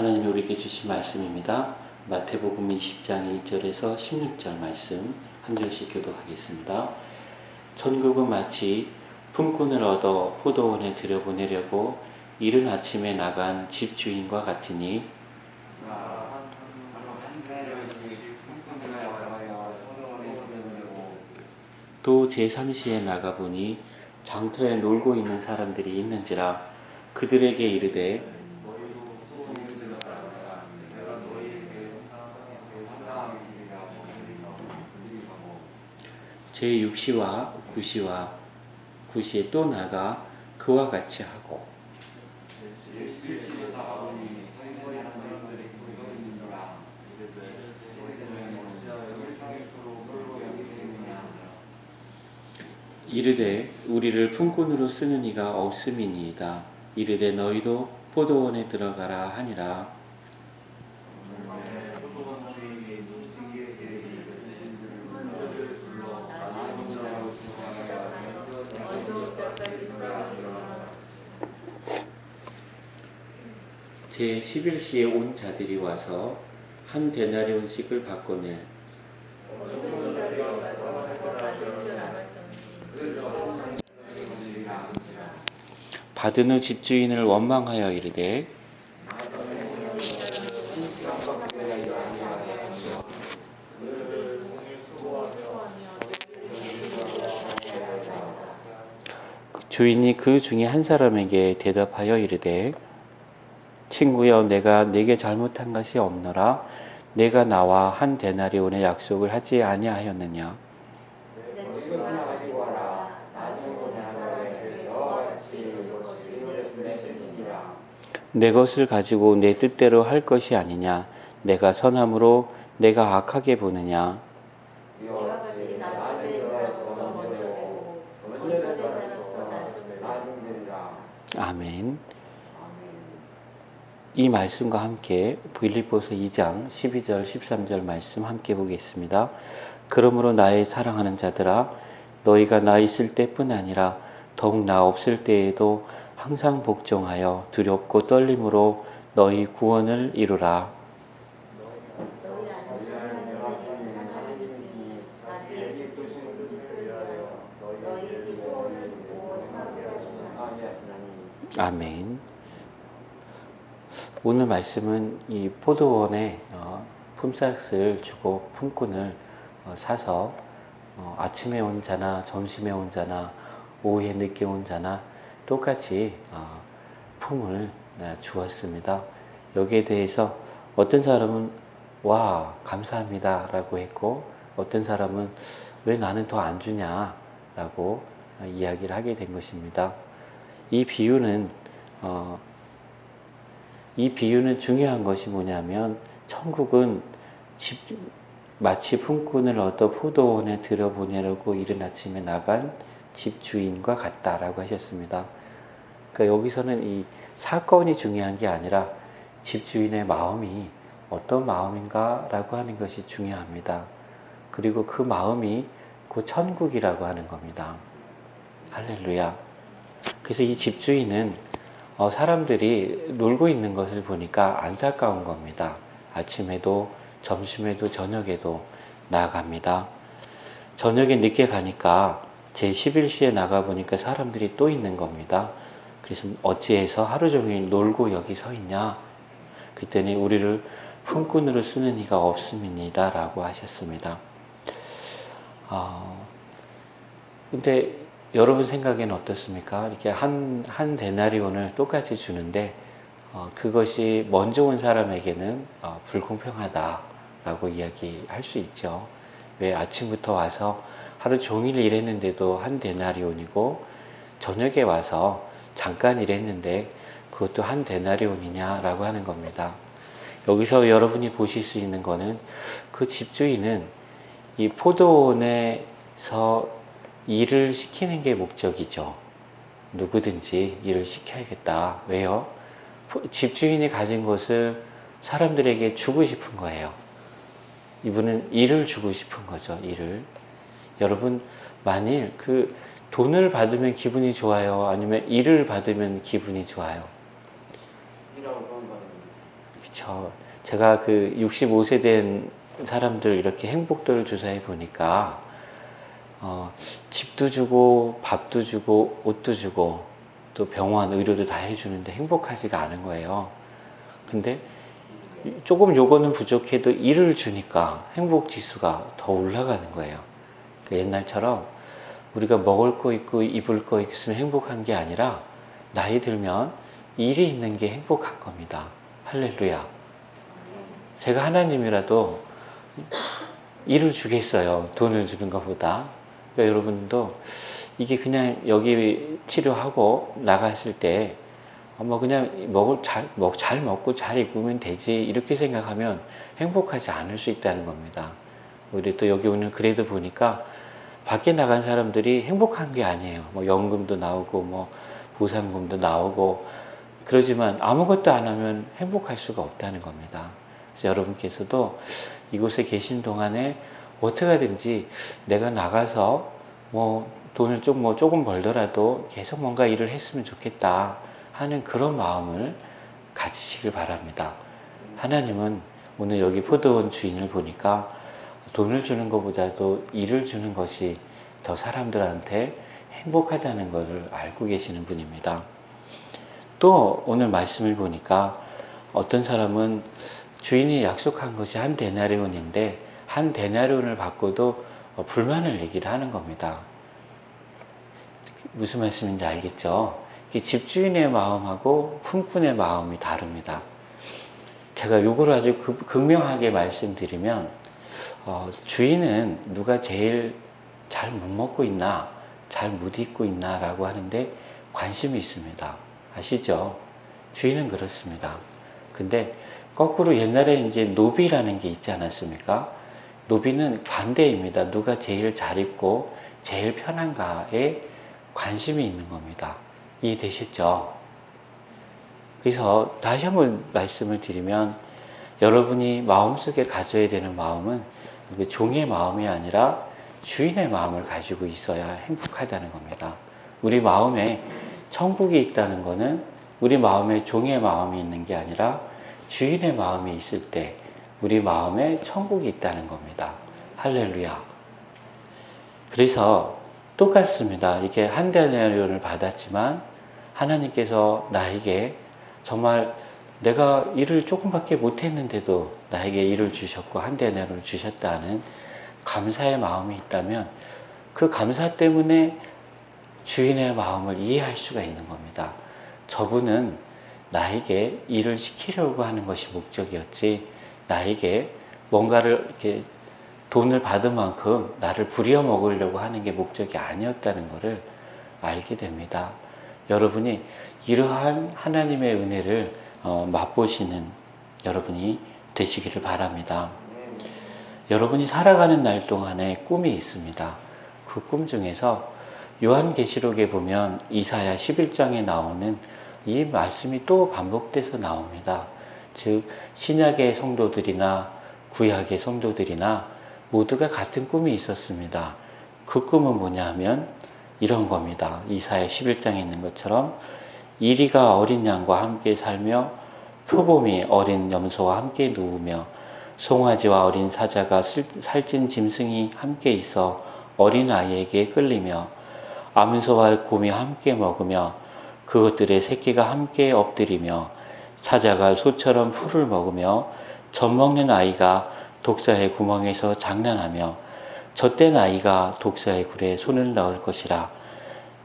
하나님이 우리에게 주신 말씀입니다. 마태복음 20장 1절에서 16절 말씀 한 절씩 교독하겠습니다. 천국은 마치 품꾼을 얻어 포도원에 들여보내려고 이른 아침에 나간 집주인과 같으니 또 제3시에 나가보니 장터에 놀고 있는 사람들이 있는지라 그들에게 이르되 제6시와 9시에 또 나가 그와 같이 하고 이르되 우리를 품꾼으로 쓰는 이가 없음이니이다. 이르되 너희도 포도원에 들어가라 하니라. 제11시에 온 자들이 와서 한 데나리온씩을 바꿔내 받은 후 집주인을 원망하여 이르되 주인이 그 중에 한 사람에게 대답하여 이르되 친구여 내가 네게 잘못한 것이 없노라. 내가 나와 한 데나리온의 약속을 하지 아니하였느냐. 내 것을 가지고 내 뜻대로 할 것이 아니냐. 내가 선함으로 내가 악하게 보느냐. 아멘. 이 말씀과 함께 빌립보서 2장 12절 13절 말씀 함께 보겠습니다. 그러므로 나의 사랑하는 자들아 너희가 나 있을 때뿐 아니라 더욱 나 없을 때에도 항상 복종하여 두렵고 떨림으로 너희 구원을 이루라. 아멘. 오늘 말씀은 이 포도원에 품삯을 주고 품꾼을 사서 아침에 온 자나 점심에 온 자나 오후에 늦게 온 자나 똑같이 품을 주었습니다. 여기에 대해서 어떤 사람은 와 감사합니다 라고 했고 어떤 사람은 왜 나는 더 안 주냐 라고 이야기를 하게 된 것입니다. 이 비유는 중요한 것이 뭐냐면 천국은 마치 품꾼을 얻어 포도원에 들여보내려고 이른 아침에 나간 집주인과 같다라고 하셨습니다. 그러니까 여기서는 이 사건이 중요한 게 아니라 집주인의 마음이 어떤 마음인가라고 하는 것이 중요합니다. 그리고 그 마음이 곧 천국이라고 하는 겁니다. 할렐루야. 그래서 이 집주인은 사람들이 놀고 있는 것을 보니까 안타까운 겁니다. 아침에도 점심에도 저녁에도 나갑니다. 저녁에 늦게 가니까 제11시에 나가보니까 사람들이 또 있는 겁니다. 그래서 어찌해서 하루 종일 놀고 여기 서 있냐? 그랬더니 우리를 품꾼으로 쓰는 이가 없음이니이다 라고 하셨습니다. 근데 여러분 생각에는 어떻습니까? 이렇게 한 데나리온을 똑같이 주는데 그것이 먼저 온 사람에게는 불공평하다라고 이야기할 수 있죠. 왜 아침부터 와서 하루 종일 일했는데도 한 데나리온이고 저녁에 와서 잠깐 일했는데 그것도 한 데나리온이냐라고 하는 겁니다. 여기서 여러분이 보실 수 있는 거는 그 집주인은 이 포도원에서 일을 시키는 게 목적이죠. 누구든지 일을 시켜야겠다. 왜요? 집주인이 가진 것을 사람들에게 주고 싶은 거예요. 이분은 일을 주고 싶은 거죠. 일을. 여러분 만일 그 돈을 받으면 기분이 좋아요? 아니면 일을 받으면 기분이 좋아요? 제가 그 65세 된 사람들 이렇게 행복도를 조사해 보니까 집도 주고 밥도 주고 옷도 주고 또 병원 의료도 다 해주는데 행복하지가 않은 거예요. 근데 조금 요거는 부족해도 일을 주니까 행복 지수가 더 올라가는 거예요. 그러니까 옛날처럼 우리가 먹을 거 있고 입을 거 있으면 행복한 게 아니라 나이 들면 일이 있는 게 행복한 겁니다. 할렐루야. 제가 하나님이라도 일을 주겠어요. 돈을 주는 것보다. 그러니까 여러분도 이게 그냥 여기 치료하고 나가실 때 뭐 그냥 잘 먹고 잘 입으면 되지 이렇게 생각하면 행복하지 않을 수 있다는 겁니다. 우리 또 여기 오늘 그래도 보니까 밖에 나간 사람들이 행복한 게 아니에요. 뭐 연금도 나오고 뭐 보상금도 나오고 그러지만 아무것도 안 하면 행복할 수가 없다는 겁니다. 그래서 여러분께서도 이곳에 계신 동안에 어떻게 하든지 내가 나가서 뭐 돈을 조금 벌더라도 계속 뭔가 일을 했으면 좋겠다 하는 그런 마음을 가지시길 바랍니다. 하나님은 오늘 여기 포도원 주인을 보니까 돈을 주는 것보다도 일을 주는 것이 더 사람들한테 행복하다는 것을 알고 계시는 분입니다. 또 오늘 말씀을 보니까 어떤 사람은 주인이 약속한 것이 한 데나리온인데 한 데나리온을 받고도 불만을 얘기를 하는 겁니다. 무슨 말씀인지 알겠죠? 집주인의 마음하고 품꾼의 마음이 다릅니다. 제가 요거를 아주 극명하게 말씀드리면 주인은 누가 제일 잘 못 먹고 있나 잘 못 입고 있나 라고 하는데 관심이 있습니다. 아시죠? 주인은 그렇습니다. 근데 거꾸로 옛날에 이제 노비라는 게 있지 않았습니까? 노비는 반대입니다. 누가 제일 잘 입고 제일 편한가에 관심이 있는 겁니다. 이해되셨죠? 그래서 다시 한번 말씀을 드리면 여러분이 마음속에 가져야 되는 마음은 종의 마음이 아니라 주인의 마음을 가지고 있어야 행복하다는 겁니다. 우리 마음에 천국이 있다는 것은 우리 마음에 종의 마음이 있는 게 아니라 주인의 마음이 있을 때 우리 마음에 천국이 있다는 겁니다. 할렐루야. 그래서 똑같습니다. 이게 한 데나리온을 받았지만 하나님께서 나에게 정말 내가 일을 조금밖에 못했는데도 나에게 일을 주셨고 한 데나리온을 주셨다는 감사의 마음이 있다면 그 감사 때문에 주인의 마음을 이해할 수가 있는 겁니다. 저분은 나에게 일을 시키려고 하는 것이 목적이었지 나에게 뭔가를 이렇게 돈을 받은 만큼 나를 부려먹으려고 하는 게 목적이 아니었다는 것을 알게 됩니다. 여러분이 이러한 하나님의 은혜를 맛보시는 여러분이 되시기를 바랍니다. 여러분이 살아가는 날 동안에 꿈이 있습니다. 그 꿈 중에서 요한계시록에 보면 이사야 11장에 나오는 이 말씀이 또 반복돼서 나옵니다. 즉 신약의 성도들이나 구약의 성도들이나 모두가 같은 꿈이 있었습니다. 그 꿈은 뭐냐 하면 이런 겁니다. 이사야 11장에 있는 것처럼 이리가 어린 양과 함께 살며 표범이 어린 염소와 함께 누우며 송아지와 어린 사자가 살찐 짐승이 함께 있어 어린 아이에게 끌리며 암소와 곰이 함께 먹으며 그것들의 새끼가 함께 엎드리며 사자가 소처럼 풀을 먹으며 젖먹는 아이가 독사의 구멍에서 장난하며 젖된 아이가 독사의 굴에 손을 넣을 것이라.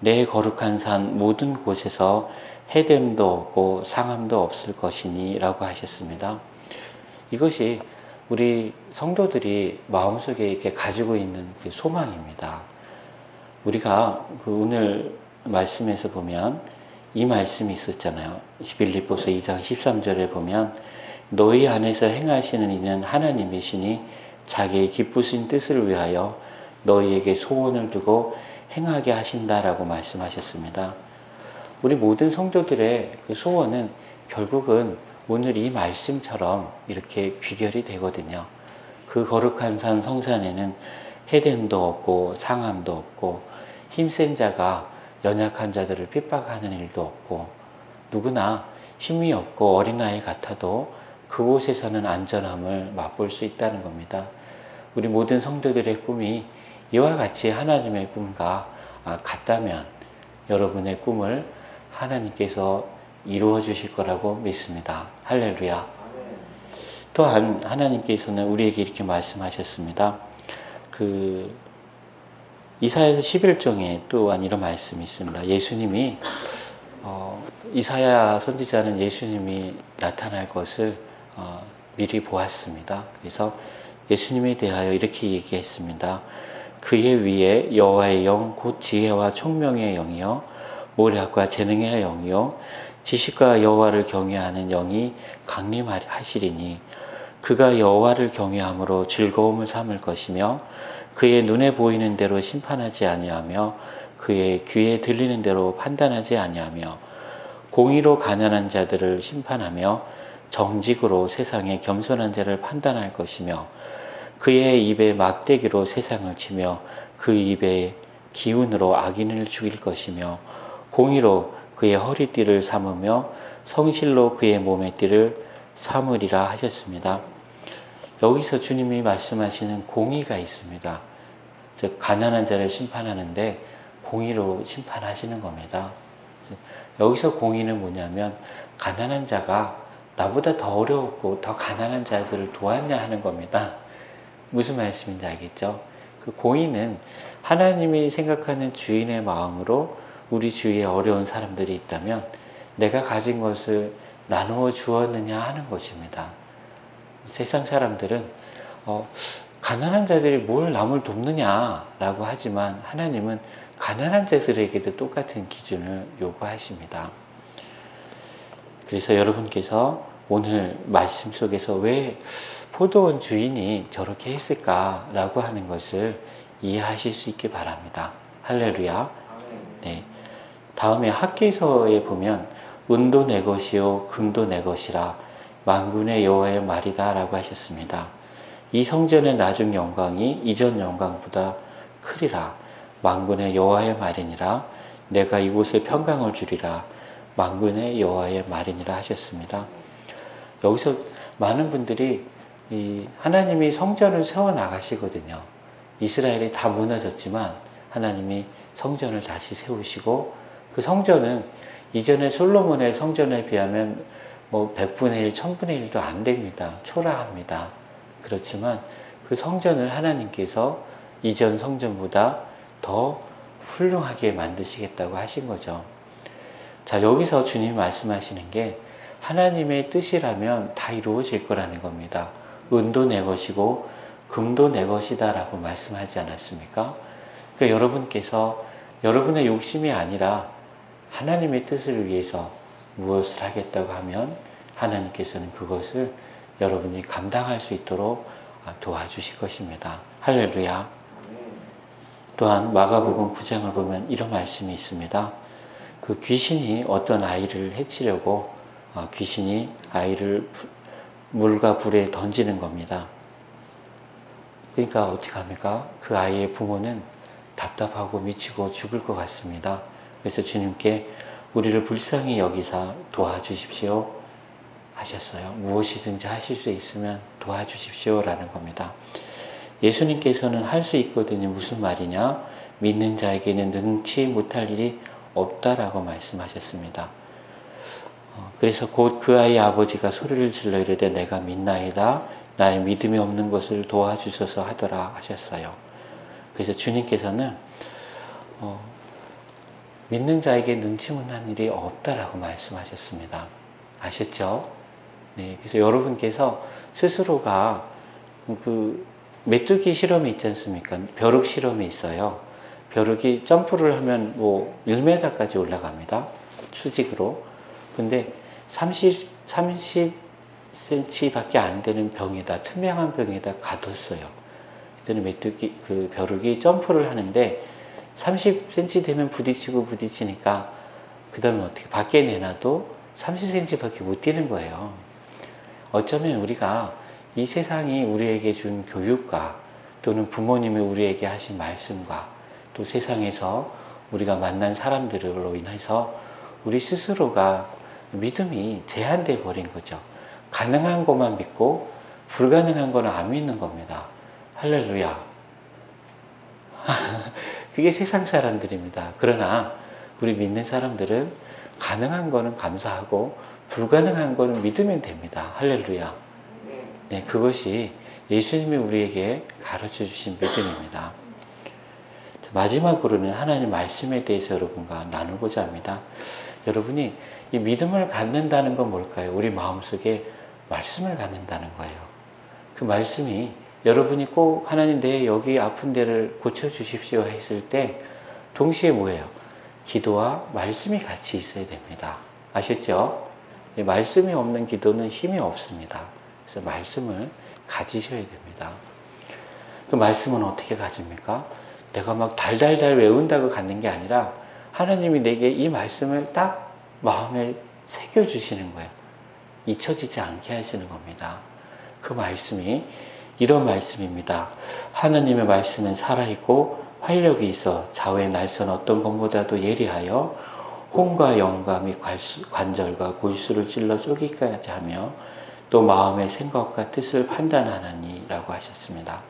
내 거룩한 산 모든 곳에서 해됨도 없고 상함도 없을 것이니 라고 하셨습니다. 이것이 우리 성도들이 마음속에 이렇게 가지고 있는 그 소망입니다. 우리가 그 오늘 말씀에서 보면 이 말씀이 있었잖아요. 빌립보서 2장 13절에 보면 너희 안에서 행하시는 이는 하나님이시니 자기의 기쁘신 뜻을 위하여 너희에게 소원을 두고 행하게 하신다라고 말씀하셨습니다. 우리 모든 성도들의 그 소원은 결국은 오늘 이 말씀처럼 이렇게 귀결이 되거든요. 그 거룩한 산 성산에는 해됨도 없고 상함도 없고 힘센 자가 연약한 자들을 핍박하는 일도 없고 누구나 힘이 없고 어린아이 같아도 그곳에서는 안전함을 맛볼 수 있다는 겁니다. 우리 모든 성도들의 꿈이 이와 같이 하나님의 꿈과 같다면 여러분의 꿈을 하나님께서 이루어 주실 거라고 믿습니다. 할렐루야. 또한 하나님께서는 우리에게 이렇게 말씀하셨습니다. 이사야서 11장에 또한 이런 말씀이 있습니다. 예수님이 이사야 선지자는 예수님이 나타날 것을 미리 보았습니다. 그래서 예수님에 대하여 이렇게 얘기했습니다. 그의 위에 여호와의 영 곧 지혜와 총명의 영이요 모략과 재능의 영이요 지식과 여호와를 경외하는 영이 강림하시리니 그가 여호와를 경외함으로 즐거움을 삼을 것이며 그의 눈에 보이는 대로 심판하지 아니하며 그의 귀에 들리는 대로 판단하지 아니하며 공의로 가난한 자들을 심판하며 정직으로 세상의 겸손한 자를 판단할 것이며 그의 입에 막대기로 세상을 치며 그 입의 기운으로 악인을 죽일 것이며 공의로 그의 허리띠를 삼으며 성실로 그의 몸의 띠를 삼으리라 하셨습니다. 여기서 주님이 말씀하시는 공의가 있습니다. 즉 가난한 자를 심판하는데 공의로 심판하시는 겁니다. 여기서 공의는 뭐냐면 가난한 자가 나보다 더 어려웠고 더 가난한 자들을 도왔냐 하는 겁니다. 무슨 말씀인지 알겠죠? 그 공의는 하나님이 생각하는 주인의 마음으로 우리 주위에 어려운 사람들이 있다면 내가 가진 것을 나누어 주었느냐 하는 것입니다. 세상 사람들은 가난한 자들이 뭘 남을 돕느냐라고 하지만 하나님은 가난한 자들에게도 똑같은 기준을 요구하십니다. 그래서 여러분께서 오늘 말씀 속에서 왜 포도원 주인이 저렇게 했을까라고 하는 것을 이해하실 수 있기 바랍니다. 할렐루야. 네. 다음에 학개서에 보면 은도 내 것이요 금도 내 것이라 만군의 여호와의 말이다 라고 하셨습니다. 이 성전의 나중 영광이 이전 영광보다 크리라. 만군의 여호와의 말이니라. 내가 이곳에 평강을 주리라. 만군의 여호와의 말이니라 하셨습니다. 여기서 많은 분들이 하나님이 성전을 세워 나가시거든요. 이스라엘이 다 무너졌지만 하나님이 성전을 다시 세우시고 그 성전은 이전에 솔로몬의 성전에 비하면 100분의 1, 1000분의 1도 안 됩니다. 초라합니다. 그렇지만 그 성전을 하나님께서 이전 성전보다 더 훌륭하게 만드시겠다고 하신 거죠. 자, 여기서 주님이 말씀하시는 게 하나님의 뜻이라면 다 이루어질 거라는 겁니다. 은도 내 것이고 금도 내 것이다 라고 말씀하지 않았습니까? 그러니까 여러분께서 여러분의 욕심이 아니라 하나님의 뜻을 위해서 무엇을 하겠다고 하면 하나님께서는 그것을 여러분이 감당할 수 있도록 도와주실 것입니다. 할렐루야. 또한 마가복음 9장을 보면 이런 말씀이 있습니다. 그 귀신이 어떤 아이를 해치려고 귀신이 아이를 물과 불에 던지는 겁니다. 그러니까 어떻게 합니까? 그 아이의 부모는 답답하고 미치고 죽을 것 같습니다. 그래서 주님께 우리를 불쌍히 여기사 도와주십시오 하셨어요. 무엇이든지 하실 수 있으면 도와주십시오 라는 겁니다. 예수님께서는 할 수 있거든요. 무슨 말이냐? 믿는 자에게는 능치 못할 일이 없다라고 말씀하셨습니다. 그래서 곧 그 아이의 아버지가 소리를 질러 이르되 내가 믿나이다. 나의 믿음이 없는 것을 도와주소서 하더라 하셨어요. 그래서 주님께서는 믿는 자에게 능치 못한 일이 없다라고 말씀하셨습니다. 아셨죠? 네, 그래서 여러분께서 스스로가 그 메뚜기 실험이 있지 않습니까? 벼룩 실험이 있어요. 벼룩이 점프를 하면 1m까지 올라갑니다. 수직으로. 근데 30cm 밖에 안 되는 병에다, 투명한 병에다 가뒀어요. 그때는 메뚜기, 그 벼룩이 점프를 하는데 30cm 되면 부딪히니까 그 다음에 어떻게 밖에 내놔도 30cm 밖에 못 뛰는 거예요. 어쩌면 우리가 이 세상이 우리에게 준 교육과 또는 부모님이 우리에게 하신 말씀과 또 세상에서 우리가 만난 사람들로 인해서 우리 스스로가 믿음이 제한되어 버린 거죠. 가능한 것만 믿고 불가능한 거는 안 믿는 겁니다. 할렐루야. 그게 세상 사람들입니다. 그러나 우리 믿는 사람들은 가능한 거는 감사하고 불가능한 거는 믿으면 됩니다. 할렐루야. 네, 그것이 예수님이 우리에게 가르쳐 주신 믿음입니다. 마지막으로는 하나님 말씀에 대해서 여러분과 나누고자 합니다. 여러분이 이 믿음을 갖는다는 건 뭘까요? 우리 마음속에 말씀을 갖는다는 거예요. 그 말씀이 여러분이 꼭 하나님 내 여기 아픈 데를 고쳐주십시오 했을 때 동시에 뭐예요? 기도와 말씀이 같이 있어야 됩니다. 아셨죠? 말씀이 없는 기도는 힘이 없습니다. 그래서 말씀을 가지셔야 됩니다. 그 말씀은 어떻게 가집니까? 내가 막 달달달 외운다고 갖는 게 아니라 하나님이 내게 이 말씀을 딱 마음에 새겨주시는 거예요. 잊혀지지 않게 하시는 겁니다. 그 말씀이 이런 말씀입니다. 하나님의 말씀은 살아있고 활력이 있어 좌우의 날선 어떤 것보다도 예리하여 혼과 영과 및 관절과 골수를 찔러 쪼기까지 하며 또 마음의 생각과 뜻을 판단하나니 라고 하셨습니다.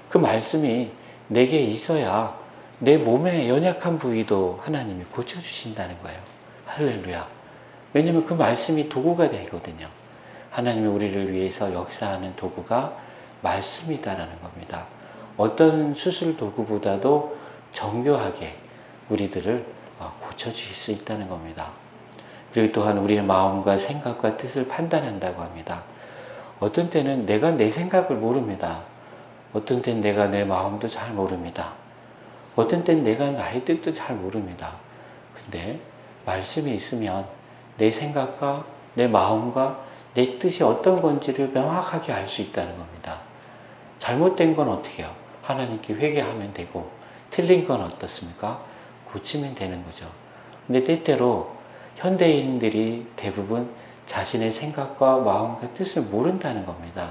그 말씀이 내게 있어야 내 몸의 연약한 부위도 하나님이 고쳐주신다는 거예요. 할렐루야. 왜냐하면 그 말씀이 도구가 되거든요. 하나님이 우리를 위해서 역사하는 도구가 말씀이다라는 겁니다. 어떤 수술 도구보다도 정교하게 우리들을 고쳐주실 수 있다는 겁니다. 그리고 또한 우리의 마음과 생각과 뜻을 판단한다고 합니다. 어떤 때는 내가 내 생각을 모릅니다. 어떤 때는 내가 내 마음도 잘 모릅니다. 어떤 때는 내가 나의 뜻도 잘 모릅니다. 근데 말씀이 있으면 내 생각과 내 마음과 내 뜻이 어떤 건지를 명확하게 알 수 있다는 겁니다. 잘못된 건 어떻게 해요? 하나님께 회개하면 되고 틀린 건 어떻습니까? 고치면 되는 거죠. 근데 때때로 현대인들이 대부분 자신의 생각과 마음과 뜻을 모른다는 겁니다.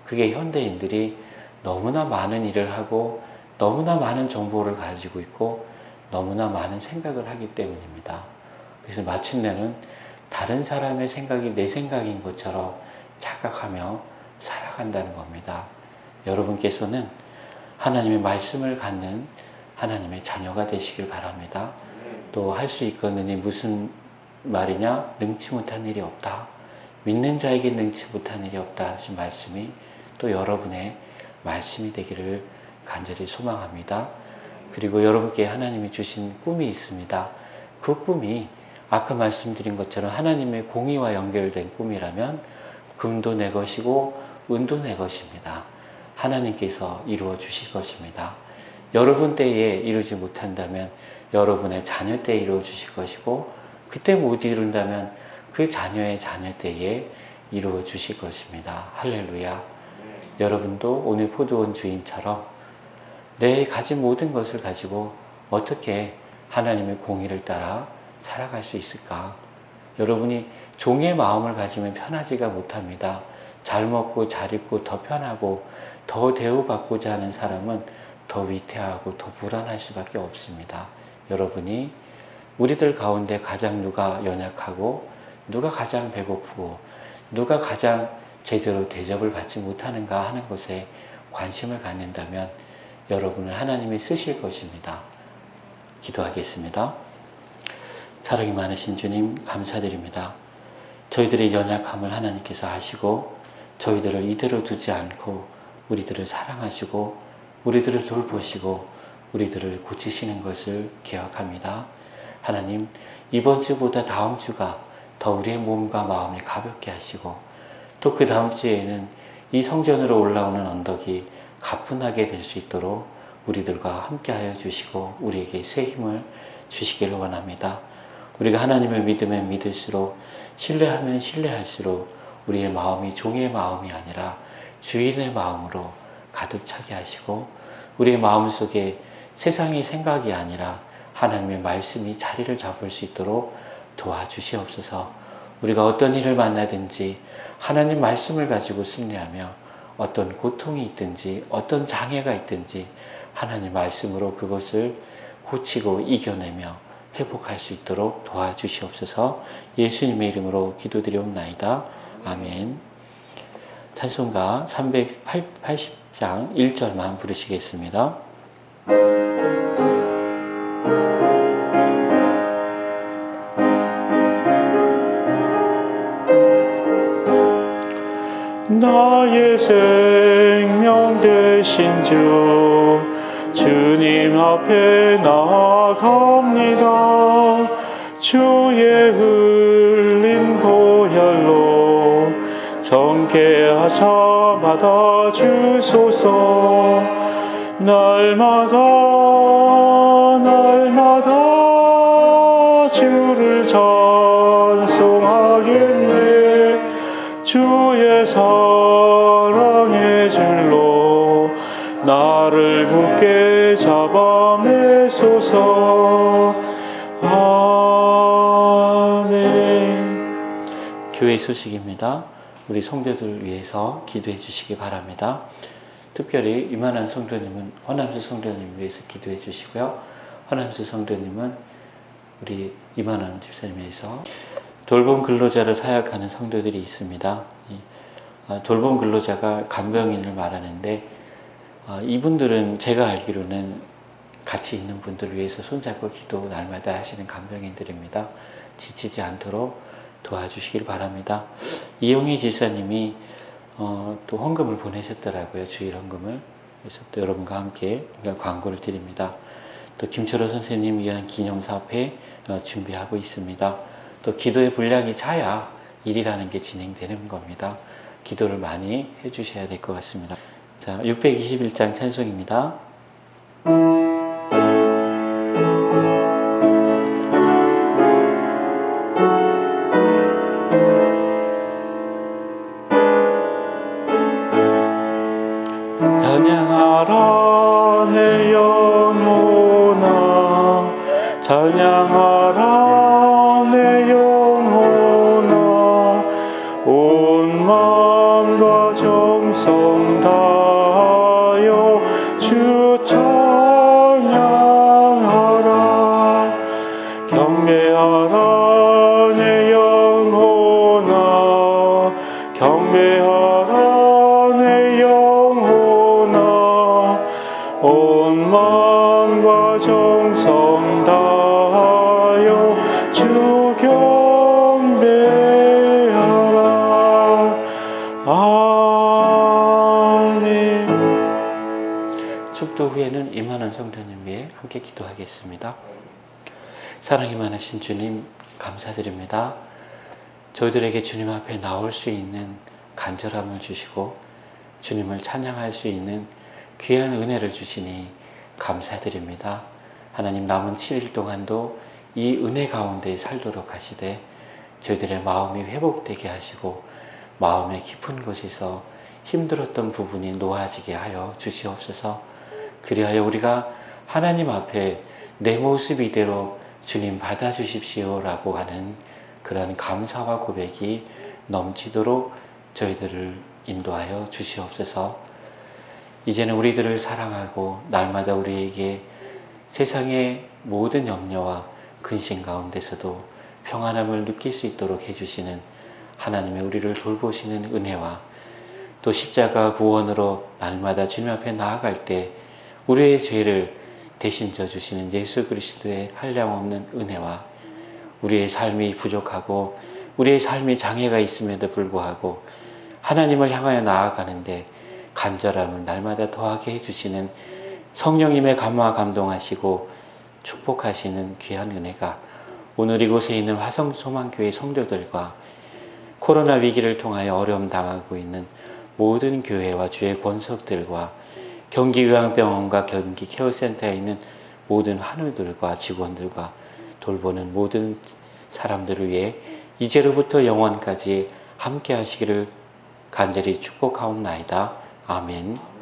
그게 현대인들이 너무나 많은 일을 하고 너무나 많은 정보를 가지고 있고 너무나 많은 생각을 하기 때문입니다. 그래서 마침내는 다른 사람의 생각이 내 생각인 것처럼 착각하며 살아간다는 겁니다. 여러분께서는 하나님의 말씀을 갖는 하나님의 자녀가 되시길 바랍니다. 또 할 수 있거느니 무슨 말이냐? 능치 못한 일이 없다. 믿는 자에게 능치 못한 일이 없다 하신 말씀이 또 여러분의 말씀이 되기를 간절히 소망합니다. 그리고 여러분께 하나님이 주신 꿈이 있습니다. 그 꿈이 아까 말씀드린 것처럼 하나님의 공의와 연결된 꿈이라면 금도 내 것이고 은도 내 것입니다. 하나님께서 이루어 주실 것입니다. 여러분 때에 이루지 못한다면 여러분의 자녀 때에 이루어 주실 것이고 그때 못 이룬다면 그 자녀의 자녀 때에 이루어 주실 것입니다. 할렐루야. 여러분도 오늘 포도원 주인처럼 내 가진 모든 것을 가지고 어떻게 하나님의 공의를 따라 살아갈 수 있을까? 여러분이 종의 마음을 가지면 편하지가 못합니다. 잘 먹고 잘 입고 더 편하고 더 대우받고자 하는 사람은 더 위태하고 더 불안할 수밖에 없습니다. 여러분이 우리들 가운데 가장 누가 연약하고 누가 가장 배고프고 누가 가장 제대로 대접을 받지 못하는가 하는 것에 관심을 갖는다면 여러분을 하나님이 쓰실 것입니다. 기도하겠습니다. 사랑이 많으신 주님 감사드립니다. 저희들의 연약함을 하나님께서 아시고 저희들을 이대로 두지 않고 우리들을 사랑하시고 우리들을 돌보시고 우리들을 고치시는 것을 기억합니다. 하나님, 이번 주보다 다음 주가 더 우리의 몸과 마음이 가볍게 하시고 또 그 다음 주에는 이 성전으로 올라오는 언덕이 가뿐하게 될 수 있도록 우리들과 함께하여 주시고 우리에게 새 힘을 주시기를 원합니다. 우리가 하나님을 믿으면 믿을수록 신뢰하면 신뢰할수록 우리의 마음이 종의 마음이 아니라 주인의 마음으로 가득 차게 하시고 우리의 마음속에 세상의 생각이 아니라 하나님의 말씀이 자리를 잡을 수 있도록 도와주시옵소서. 우리가 어떤 일을 만나든지 하나님 말씀을 가지고 승리하며 어떤 고통이 있든지 어떤 장애가 있든지 하나님 말씀으로 그것을 고치고 이겨내며 회복할 수 있도록 도와주시옵소서. 예수님의 이름으로 기도드리옵나이다. 아멘. 찬송가 380장 1절만 부르시겠습니다. 나의 생명 되신 주 주님 앞에 나아갑니다. 주의 흘린 보혈로 정케하사 받아주소서. 날마다 주를 찬송하겠네. 주의 사랑의 줄로 나를 굳게 잡아매소서. 아멘. 교회 소식입니다. 우리 성도들 위해서 기도해 주시기 바랍니다. 특별히 이만한 성도님은 허남수 성도님 위해서 기도해 주시고요. 허남수 성도님은 우리 이만한 집사님 위해서 돌봄 근로자를 사역하는 성도들이 있습니다. 돌봄 근로자가 간병인을 말하는데 이분들은 제가 알기로는 같이 있는 분들을 위해서 손잡고 기도 날마다 하시는 간병인들입니다. 지치지 않도록 도와주시길 바랍니다. 이영희 지사님이 또 헌금을 보내셨더라고요. 주일 헌금을. 그래서 또 여러분과 함께 광고를 드립니다. 또 김철호 선생님 위한 기념사업회 준비하고 있습니다. 또 기도의 분량이 차야 일이라는 게 진행되는 겁니다. 기도를 많이 해주셔야 될 것 같습니다. 자, 621장 찬송입니다. 찬양하라 내 영혼아, 찬양하라 내 영혼아, 온 마음과 정성 다하여 주 찬양하라. 경배하라 내 영혼아, 경배하라 내 영혼아, 온 마음과 정성 다하여 주 경배하라. 아멘. 축도 후에는 이만한 성도님 위해 함께 기도하겠습니다. 사랑이 많으신 주님, 감사드립니다. 저희들에게 주님 앞에 나올 수 있는 간절함을 주시고 주님을 찬양할 수 있는 귀한 은혜를 주시니 감사드립니다. 하나님, 남은 7일 동안도 이 은혜 가운데 살도록 하시되 저희들의 마음이 회복되게 하시고 마음의 깊은 곳에서 힘들었던 부분이 놓아지게 하여 주시옵소서. 그리하여 우리가 하나님 앞에 내 모습 이대로 주님 받아주십시오 라고 하는 그런 감사와 고백이 넘치도록 저희들을 인도하여 주시옵소서. 이제는 우리들을 사랑하고 날마다 우리에게 세상의 모든 염려와 근심 가운데서도 평안함을 느낄 수 있도록 해주시는 하나님의 우리를 돌보시는 은혜와 또 십자가 구원으로 날마다 주님 앞에 나아갈 때 우리의 죄를 대신 져주시는 예수 그리스도의 한량없는 은혜와 우리의 삶이 부족하고 우리의 삶이 장애가 있음에도 불구하고 하나님을 향하여 나아가는데 간절함을 날마다 더하게 해주시는 성령님의 감화 감동하시고 축복하시는 귀한 은혜가 오늘 이곳에 있는 화성소망교회 성도들과 코로나 위기를 통하여 어려움 당하고 있는 모든 교회와 주의 권속들과 경기요양병원과 경기 케어센터에 있는 모든 한우들과 직원들과 돌보는 모든 사람들을 위해 이제로부터 영원까지 함께 하시기를 간절히 축복하옵나이다. 아멘.